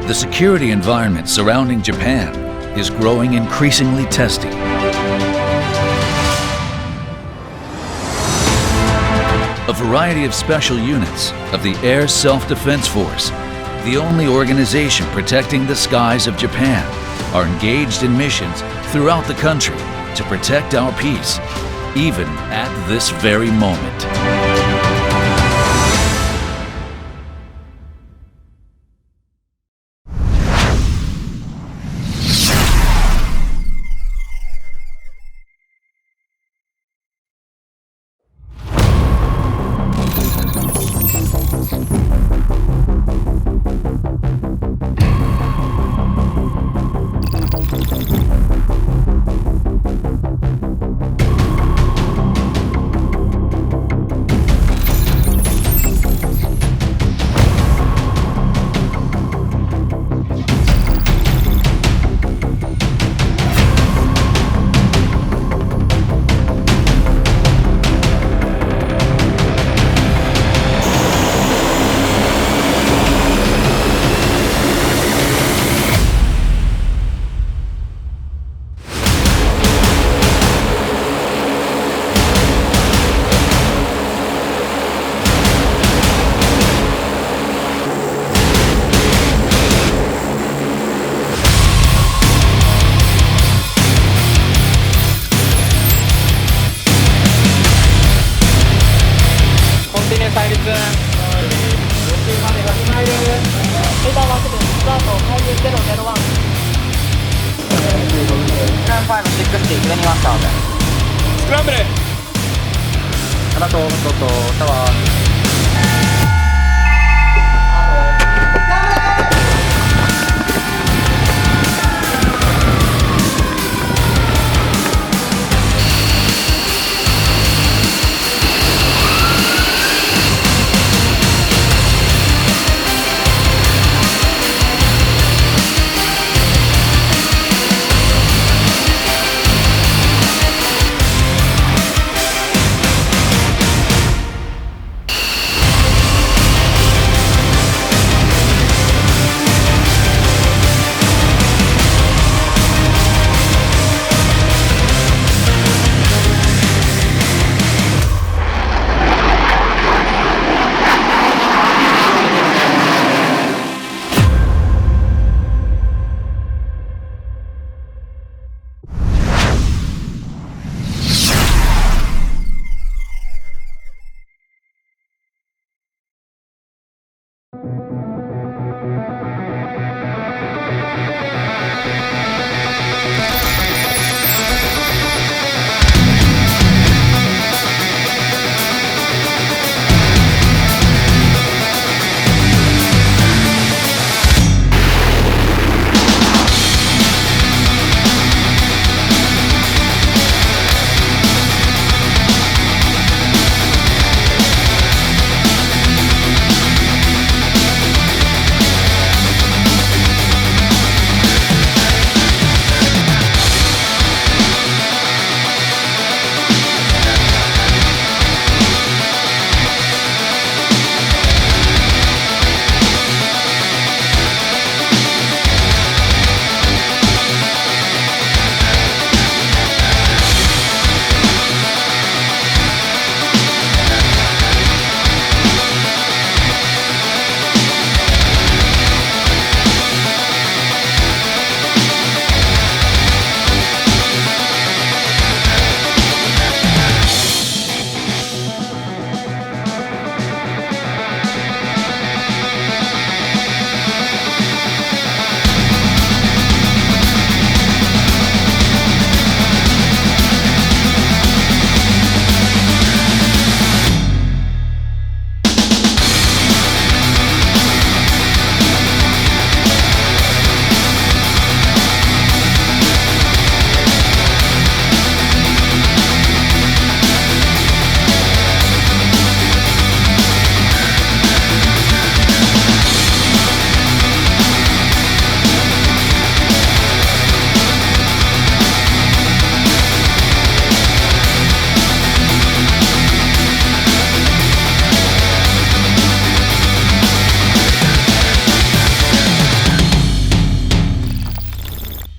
The security environment surrounding Japan is growing increasingly testy. A variety of special units of the Air Self-Defense Force, the only organization protecting the skies of Japan, are engaged in missions throughout the country to protect our peace, even at this very moment.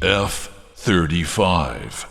F-35.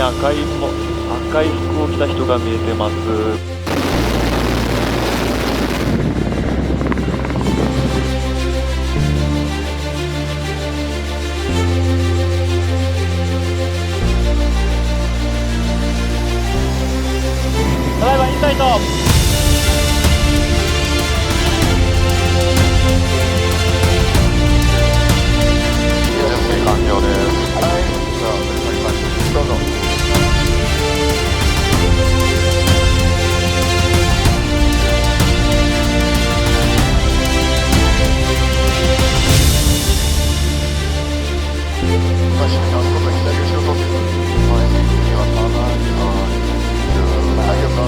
赤い服を着た人が見えてます。ドライバーインサイト。完了です。はい、じゃあ、どうぞ。足の外左後ろと前にはかない。はい、了解。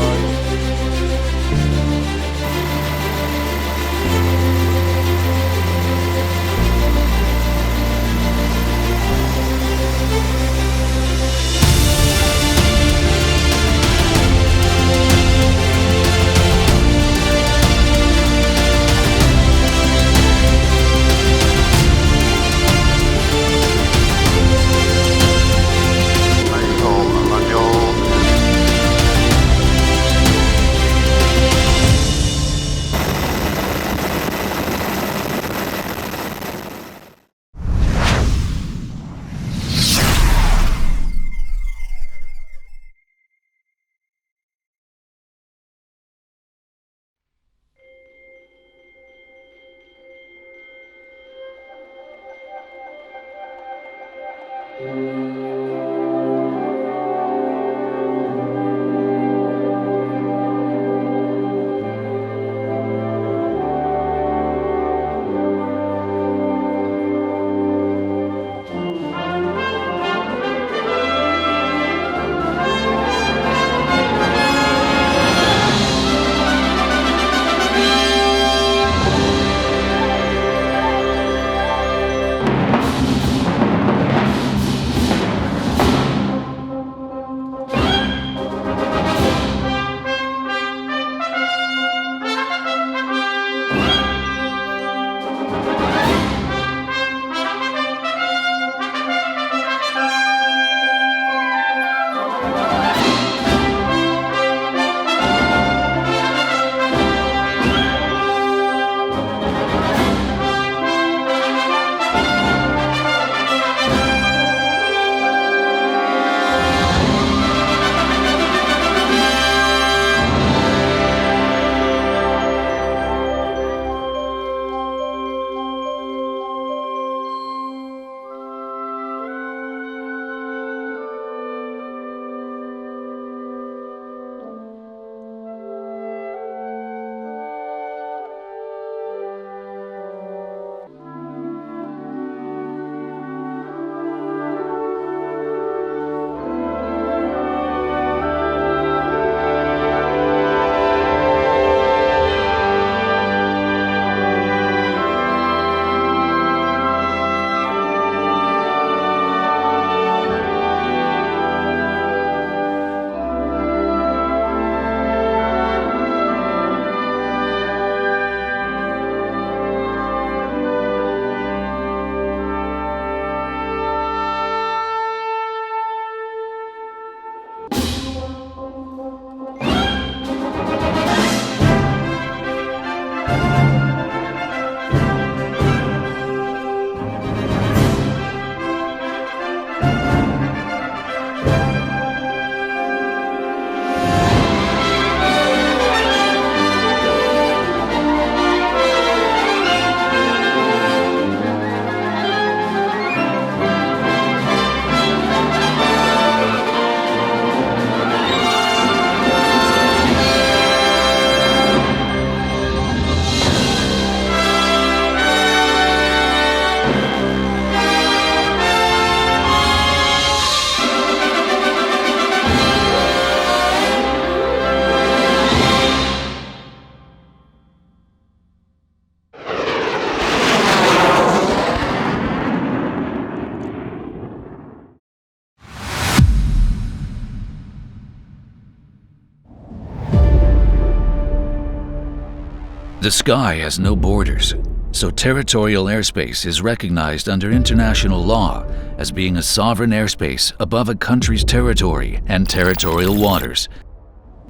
The sky has no borders. So territorial airspace is recognized under international law as being a sovereign airspace above a country's territory and territorial waters.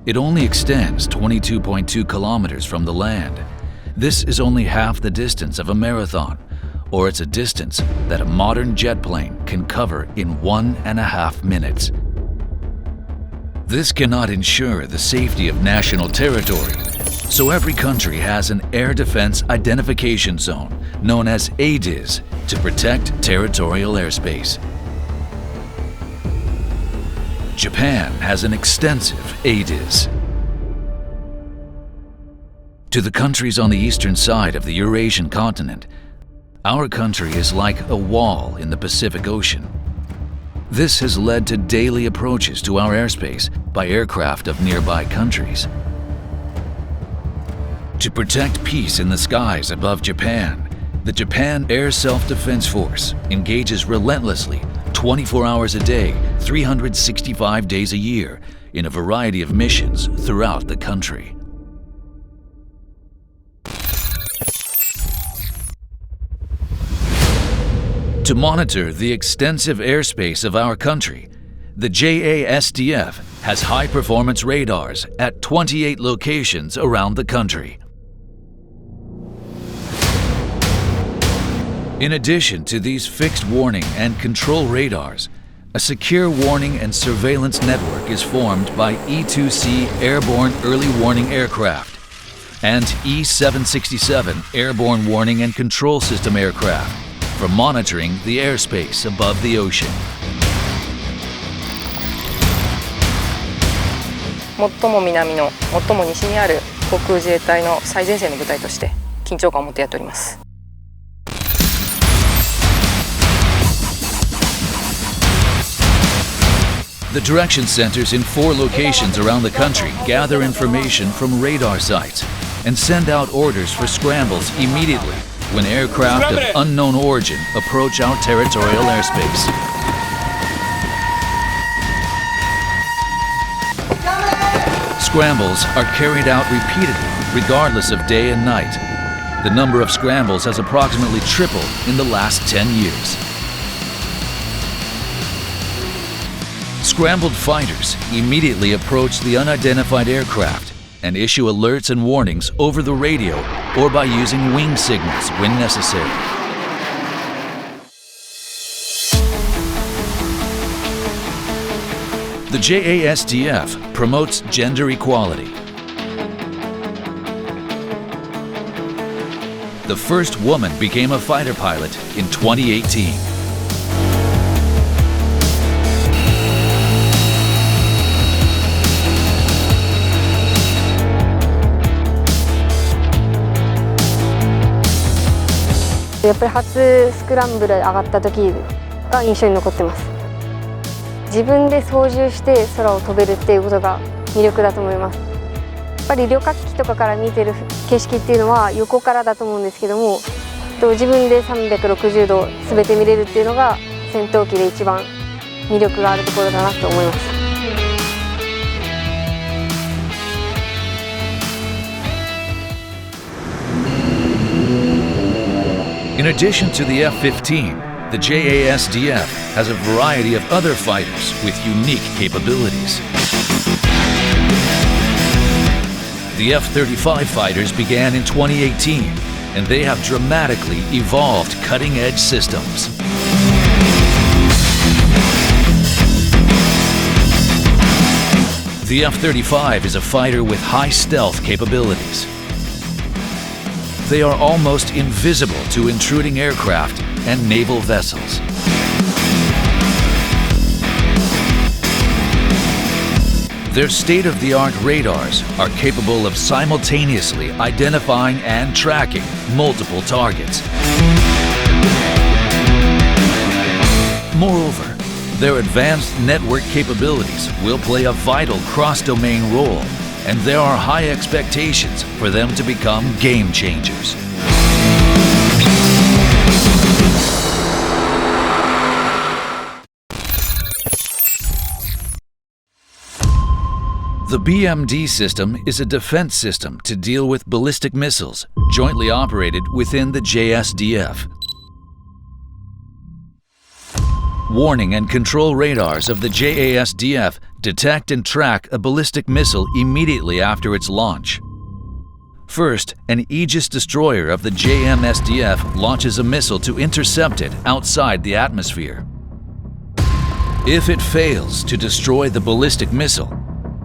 It only extends 22.2 kilometers from the land. This is only half the distance of a marathon, or it's a distance that a modern jet plane can cover in 1.5 minutes. This cannot ensure the safety of national territory, so every country has an Air Defense Identification Zone, known as ADIZ, to protect territorial airspace. Japan has an extensive ADIZ. To the countries on the eastern side of the Eurasian continent, our country is like a wall in the Pacific Ocean. This has led to daily approaches to our airspace by aircraft of nearby countries. To protect peace in the skies above Japan, the Japan Air Self-Defense Force engages relentlessly 24 hours a day, 365 days a year in a variety of missions throughout the country. To monitor the extensive airspace of our country, the ASDF has high-performance radars at 28 locations around the country. In addition to these fixed warning and control radars, a secure warning and surveillance network is formed by E-2C Airborne Early Warning Aircraft and E-767 Airborne Warning and Control System aircraft for monitoring the airspace above the ocean. 最も南の最も西にある航空自衛隊の最前線の部隊として緊張感を持ってやっております。The direction centers in 4 locations around the country gather information from radar sites and send out orders for scrambles immediately when aircraft of unknown origin approach our territorial airspace. Scrambles are carried out repeatedly, regardless of day and night. The number of scrambles has approximately tripled in the last 10 years. Scrambled fighters immediately approach the unidentified aircraft and issue alerts and warnings over the radio or by using wing signals when necessary. The ASDF promotes gender equality. The first woman became a fighter pilot in 2018.やっぱり初スクランブル上がった時が印象に残ってます。自分で操縦して空を飛べるっていうことが魅力だと思います。やっぱり旅客機とかから見てる景色っていうのは横からだと思うんですけども、自分で360度全て見れるっていうのが戦闘機で一番魅力があるところだなと思います。In addition to the F-15, the ASDF has a variety of other fighters with unique capabilities. The F-35 fighters began in 2018, and they have dramatically evolved cutting-edge systems. The F-35 is a fighter with high stealth capabilities. They are almost invisible to intruding aircraft and naval vessels. Their state-of-the-art radars are capable of simultaneously identifying and tracking multiple targets. Moreover, their advanced network capabilities will play a vital cross-domain role, and there are high expectations for them to become game changers. The BMD system is a defense system to deal with ballistic missiles, jointly operated within the JSDF. Warning and control radars of the JASDF detect and track a ballistic missile immediately after its launch. First, an Aegis destroyer of the JMSDF launches a missile to intercept it outside the atmosphere. If it fails to destroy the ballistic missile,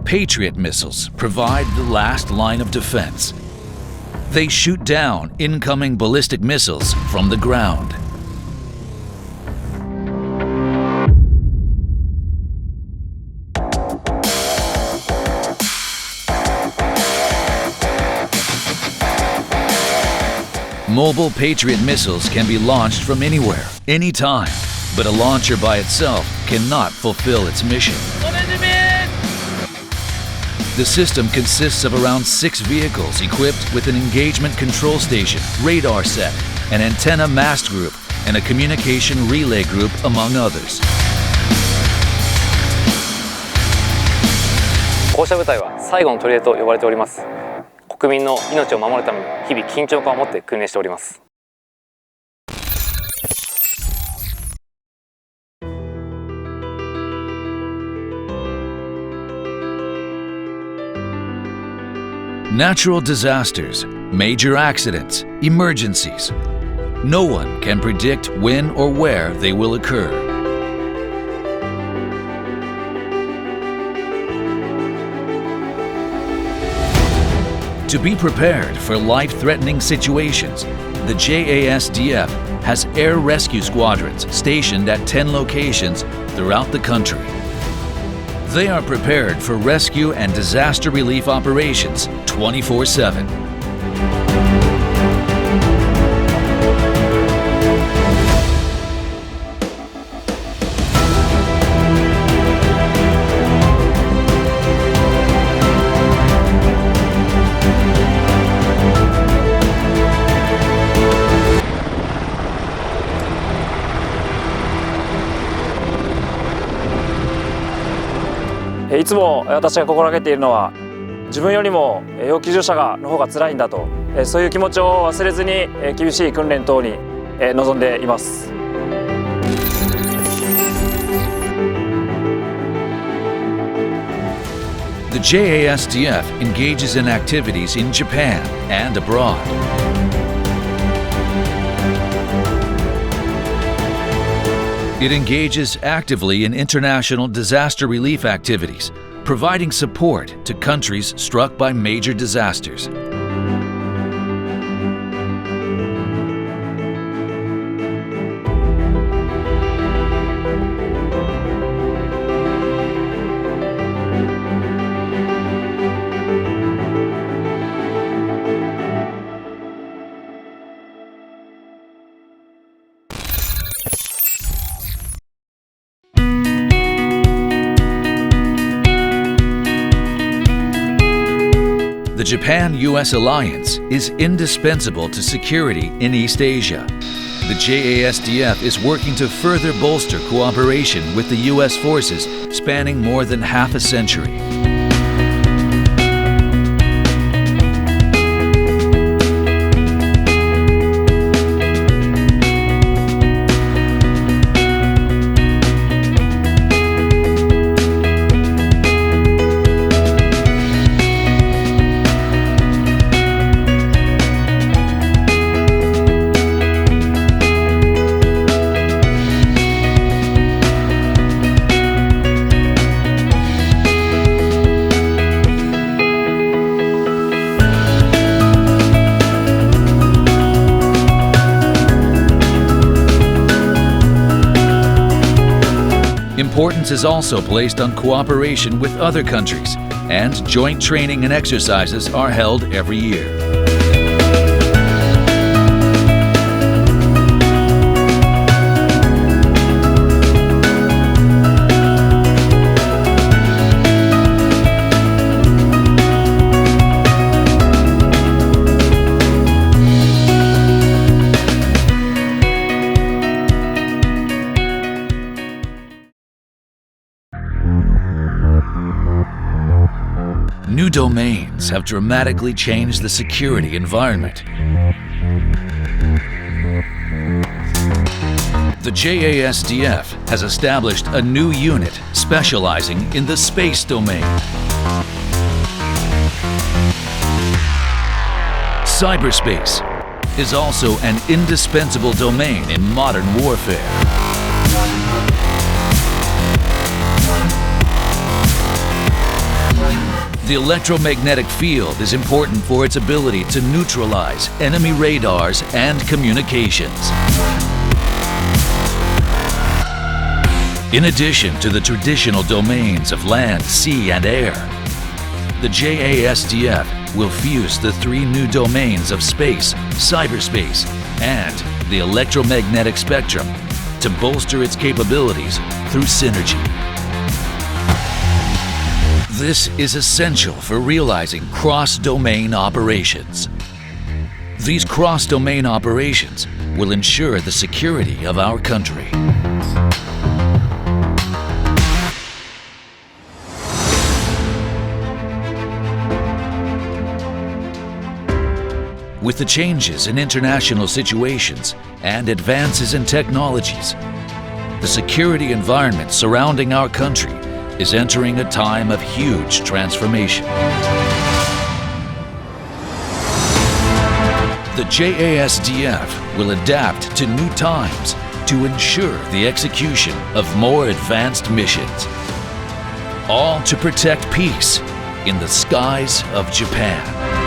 Patriot missiles provide the last line of defense. They shoot down incoming ballistic missiles from the ground. Mobile Patriot missiles can be launched from anywhere, anytime, but a launcher by itself cannot fulfill its mission. The system consists of around 6 vehicles equipped with an engagement control station, radar set, an antenna mast group, and a communication relay group, among others. こうした部隊は最後の砦と呼ばれております。国民の命を守るために日々緊張感を持って訓練しております。Natural disasters, major accidents, emergencies. No one can predict when or where they will occur. To be prepared for life-threatening situations, the JASDF has air rescue squadrons stationed at 10 locations throughout the country. They are prepared for rescue and disaster relief operations 24/7.「いつも私が心がけているのは自分よりも要救助者の方が辛いんだと、そういう気持ちを忘れずに厳しい訓練等に臨んでいます。The JASDF engages in activities in Japan and abroad. It engages actively in international disaster relief activities, providing support to countries struck by major disasters. The Japan-US alliance is indispensable to security in East Asia. The JASDF is working to further bolster cooperation with the US forces spanning more than half a century. Importance is also placed on cooperation with other countries, and joint training and exercises are held every year. New domains have dramatically changed the security environment. The JASDF has established a new unit specializing in the space domain. Cyberspace is also an indispensable domain in modern warfare. The electromagnetic field is important for its ability to neutralize enemy radars and communications. In addition to the traditional domains of land, sea, and air, the JASDF will fuse the three new domains of space, cyberspace, and the electromagnetic spectrum to bolster its capabilities through synergy. This is essential for realizing cross-domain operations. These cross-domain operations will ensure the security of our country. With the changes in international situations and advances in technologies, the security environment surrounding our country is entering a time of huge transformation. The JASDF will adapt to new times to ensure the execution of more advanced missions, all to protect peace in the skies of Japan.